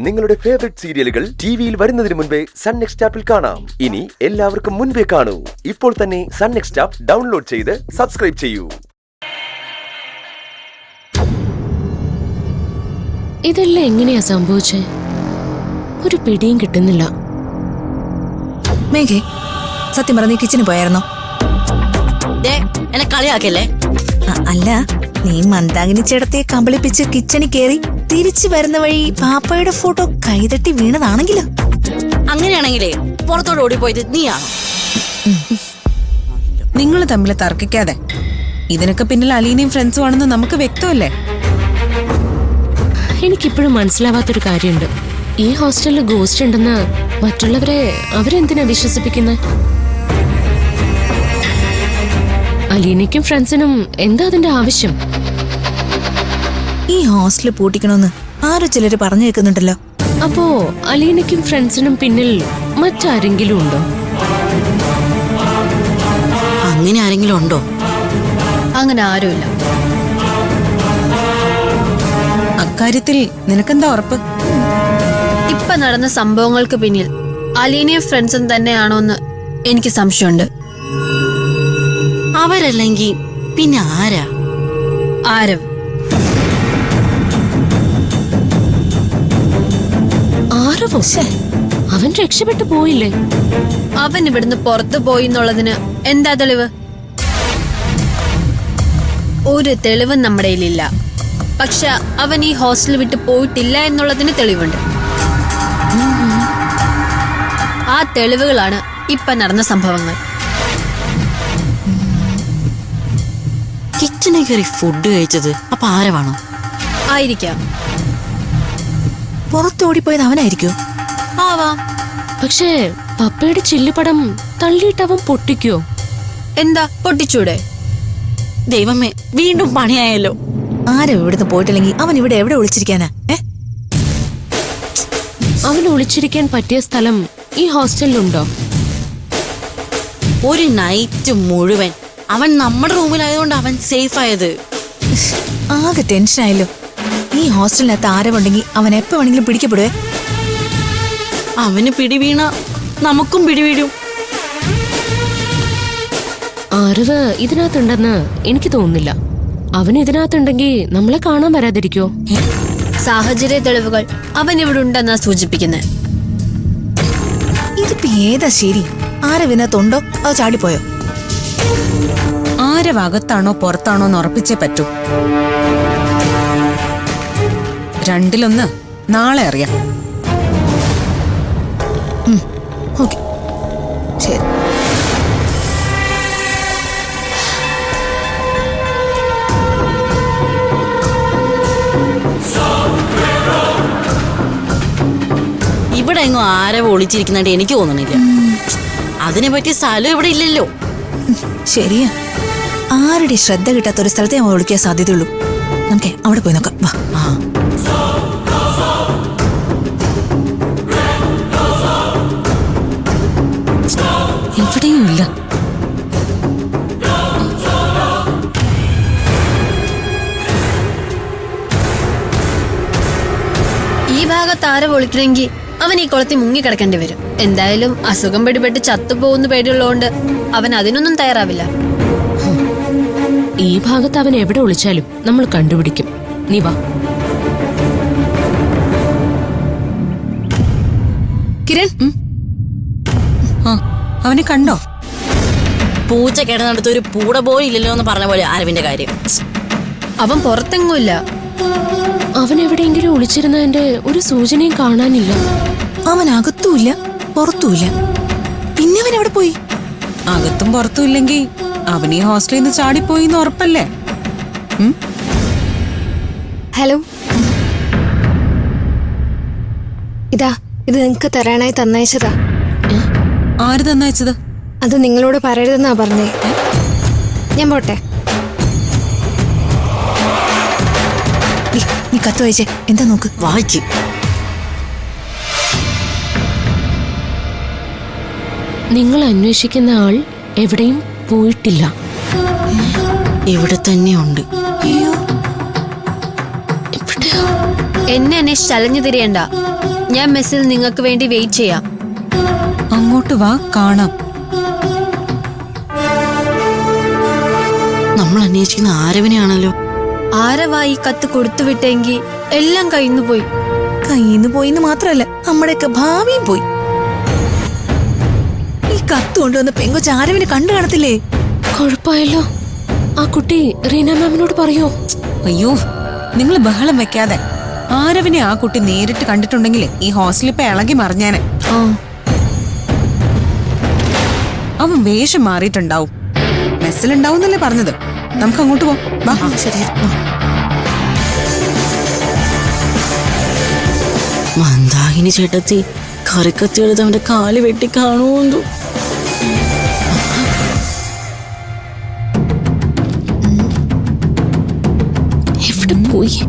നിങ്ങളുടെ ഫേവറേറ്റ് സീരിയലുകൾ ടിവിയിൽ വരുന്നതിന് മുൻപേ സൺ നെക്സ്റ്റ് ആപ്പിൽ കാണാം. ഇനി എല്ലാവർക്കും മുൻപേ കാണൂ. ഇപ്പോൾ തന്നെ സൺ നെക്സ്റ്റ് ആപ്പ് ഡൗൺലോഡ് ചെയ്ത് സബ്സ്ക്രൈബ് ചെയ്യൂ. ഇതെല്ലാം എങ്ങനെയാ സംഭവിച്ചേ? ഒരു പിടിയും കിട്ടുന്നില്ല. മേഘേ, സത്യം പറഞ്ഞ നീ കിച്ചന് പോയായിരുന്നോ? എന്നെ കളിയാക്കല്ലേ? അല്ല, നീ മന്ദാകിനി ചേട്ടത്തെ കമ്പളിപ്പിച്ച് കിച്ചണിൽ കേറി തിരിച്ചു വരുന്ന വഴി പാപ്പയുടെ ഫോട്ടോ കൈതട്ടി വീണതാണെങ്കിലോ? അങ്ങനെയാണെങ്കിലേ പുറത്തോട്ട് ഓടിപ്പോയത് നീയാണോ? നിങ്ങൾ തമ്മിൽ തർക്കിക്കാതെ. ഇതിനൊക്കെ പിന്നിൽ അലീനയും ഫ്രണ്ട്സും ആണെന്ന് നമുക്ക് വ്യക്തമല്ലേ? എനിക്കിപ്പോഴും മനസ്സിലാവാത്തൊരു കാര്യമുണ്ട്. ഈ ഹോസ്റ്റലിൽ ഗോസ്റ്റ് ഉണ്ടെന്ന് മറ്റുള്ളവരെ അവരെന്തിനാ വിശ്വസിപ്പിക്കുന്നത്? അലീനയ്ക്കും ഫ്രണ്ട്സിനും എന്താ അതിന്റെ ആവശ്യം? ഈ ഹോസ്റ്റല് പൂട്ടിക്കണമെന്ന് ആരോ ചിലര് പറഞ്ഞു കേൾക്കുന്നുണ്ടല്ലോ. അപ്പോ അലീനയ്ക്കും ഫ്രണ്ട്സിനും പിന്നിൽ മറ്റാരെങ്കിലും ഉണ്ടോ? അങ്ങനെ ആരെങ്കിലും ഉണ്ടോ? അങ്ങനെ ആരുമില്ല. അക്കാര്യത്തിൽ നിനക്കെന്താ ഉറപ്പ്? ഇപ്പൊ നടന്ന സംഭവങ്ങൾക്ക് പിന്നിൽ അലീനയും ഫ്രണ്ട്സും തന്നെയാണോന്ന് എനിക്ക് സംശയമുണ്ട്. അവരല്ലെങ്കിൽ പിന്നെ ആരാ? ആരവ്. ആരവോ? അവൻ രക്ഷപ്പെട്ടു പോയില്ലേ? അവൻ ഇവിടുന്ന് പുറത്തു പോയി എന്നുള്ളതിന് എന്താ തെളിവ്? ഒരു തെളിവും നമ്മുടെ കയ്യിലില്ല. പക്ഷെ അവൻ ഈ ഹോസ്റ്റൽ വിട്ട് പോയിട്ടില്ല എന്നുള്ളതിന് തെളിവുണ്ട്. ആ തെളിവുകളാണ് ഇപ്പൊ നടന്ന സംഭവങ്ങൾ. കിച്ചണിൽ കയറി ഫുഡ് കഴിച്ചത് അപ്പൊ ആരവാണോ? ആയിരിക്കാം. പുറത്തോടിപ്പോയത് അവനായിരിക്കോ? ആവാം. പക്ഷേ പപ്പയുടെ ചില്ലുപടം തള്ളിയിട്ടവൻ പൊട്ടിക്കോ? എന്താ, പൊട്ടിച്ചൂടെ? ദൈവമേ, വീണ്ടും പണിയായല്ലോ. ആരോ ഇവിടുന്ന് പോയിട്ടില്ലെങ്കിൽ അവൻ ഇവിടെ എവിടെ ഒളിച്ചിരിക്കാനാ? അവൻ ഒളിച്ചിരിക്കാൻ പറ്റിയ സ്ഥലം ഈ ഹോസ്റ്റലിലുണ്ടോ? ഒരു നൈറ്റ് മുഴുവൻ അവൻ നമ്മുടെ റൂമിലായതുകൊണ്ട് അവൻ സേഫ് ആയത്. ആകെ ടെൻഷനായല്ലോ. ഈ ഹോസ്റ്റലിനകത്ത് ആരവുണ്ടെങ്കിൽ അവൻ എപ്പോ വേണമെങ്കിലും പിടിക്കപ്പെടുവേ. അവന് പിടിവീണ നമുക്കും പിടിവീഴും. ആരവ് ഇതിനകത്തുണ്ടെന്ന് എനിക്ക് തോന്നുന്നില്ല. അവൻ ഇതിനകത്തുണ്ടെങ്കിൽ നമ്മളെ കാണാൻ വരാതിരിക്കോ? സാഹചര്യ തെളിവുകൾ അവൻ ഇവിടെ ഉണ്ടെന്നാ സൂചിപ്പിക്കുന്നത്. ഇതിപ്പോ ഏതാ ശരി? ആരവിനകത്തുണ്ടോ അതോ ചാടിപ്പോയോ? ആരവകത്താണോ പുറത്താണോ എന്ന് ഉറപ്പിച്ചേ പറ്റൂ. രണ്ടിലൊന്ന് നാളെ അറിയാം. ഓക്കെ, ശരി. ഇവിടെ എങ്ങും ആരവ ഒളിച്ചിരിക്കുന്നതായിട്ട് എനിക്ക് തോന്നണില്ല. അതിനെ പറ്റിയ സ്ഥലം ഇവിടെ ഇല്ലല്ലോ. ശരിയാ, ആരുടെ ശ്രദ്ധ കിട്ടാത്തൊരു സ്ഥലത്തെ അവൻ ഒളിക്കാൻ സാധ്യതയുള്ളൂ. നമുക്ക് അവിടെ പോയി നോക്കാം. വാ. ഇവിടെയും ഇല്ല. ഈ ഭാഗത്ത് ആരെ ഒളിക്കണമെങ്കിൽ അവൻ ഈ കുളത്തിൽ മുങ്ങിക്കിടക്കേണ്ടി വരും. എന്തായാലും അസുഖം പിടിപെട്ട് ചത്തുപോകുന്ന പേടിയുള്ളതുകൊണ്ട് അവൻ അതിനൊന്നും തയ്യാറാവില്ല. ഈ ഭാഗത്ത് അവൻ എവിടെ ഒളിച്ചാലും നമ്മൾ കണ്ടുപിടിക്കും. നീ വാ. കിരൺ, അവനെ കണ്ടോ? പൂച്ച കിടന്നിടത്ത് ഒരു പൂട പോലും ഇല്ലല്ലോ എന്ന് പറഞ്ഞ പോലെ ആരവിന്റെ കാര്യം. അവൻ പുറത്തെങ്ങുമില്ല. അവൻ എവിടെയെങ്കിലും ഒളിച്ചിരുന്നതിന്റെ ഒരു സൂചനയും കാണാനില്ല. അവൻ അകത്തുമില്ല പുറത്തുമില്ല. പിന്നെ അവൻ എവിടെ പോയി? അകത്തും പുറത്തും ഇല്ലെങ്കിൽ അവൻ ഈ ഹോസ്റ്റലിൽ നിന്ന് ചാടിപ്പോയി എന്ന് ഉറപ്പല്ലേ? ഹലോ, ഇത് നിങ്ങക്ക് തരാനായി തന്നയച്ചതാ. ആര് തന്നയച്ചത്? അത് നിങ്ങളോട് പറയരുതെന്നാ പറഞ്ഞേ. ഞാൻ പോട്ടെ. നീ കത്ത് വായിച്ചേ, എന്താ നോക്ക്. വായിച്ച് നിങ്ങൾ അന്വേഷിക്കുന്ന ആൾ എവിടെയും പോയിട്ടില്ല. ഇവിടെ തന്നെയുണ്ട്. എന്നെ അന്വേഷിച്ച് അലഞ്ഞു തിരിയണ്ട. ഞാൻ മെസ്സിൽ നിങ്ങൾക്ക് വേണ്ടി വെയിറ്റ് ചെയ്യാം. അങ്ങോട്ട് വാ, കാണാം. നമ്മൾ അന്വേഷിക്കുന്ന ആരവനെയാണല്ലോ. ആരവാ ഈ കത്ത് കൊടുത്തുവിട്ടെങ്കിൽ എല്ലാം കയ്യിന്നു പോയി. കയ്യിന്ന് പോയിന്ന് മാത്രല്ല, നമ്മുടെയൊക്കെ ഭാവിയും പോയി. ഈ കത്ത് കൊണ്ടുവന്ന പെങ്കൊച്ച് ആരവിനെ കണ്ടു കാണത്തില്ലേ? കുഴപ്പമായല്ലോ. ആ കുട്ടി റീന മാമിനോട് പറയോ? അയ്യോ, നിങ്ങൾ ബഹളം വെക്കാതെ. ആരവിനെ ആ കുട്ടി നേരിട്ട് കണ്ടിട്ടുണ്ടെങ്കിൽ ഈ ഹോസ്റ്റലിൽ ഇപ്പൊ ഇളകി മറിഞ്ഞാനെ. അവൻ വേഷം മാറിയിട്ടുണ്ടാവും. മെസ്സിലുണ്ടാവുന്നല്ലേ പറഞ്ഞത്. നമുക്ക് അങ്ങോട്ട് പോവാം. ശരി. മന്ദാകിനി ചേട്ടത്തി കറിക്കത്തിയെടുത്ത് അവന്റെ കാല് വെട്ടി കാണുമോ? എവിടെ പോയി?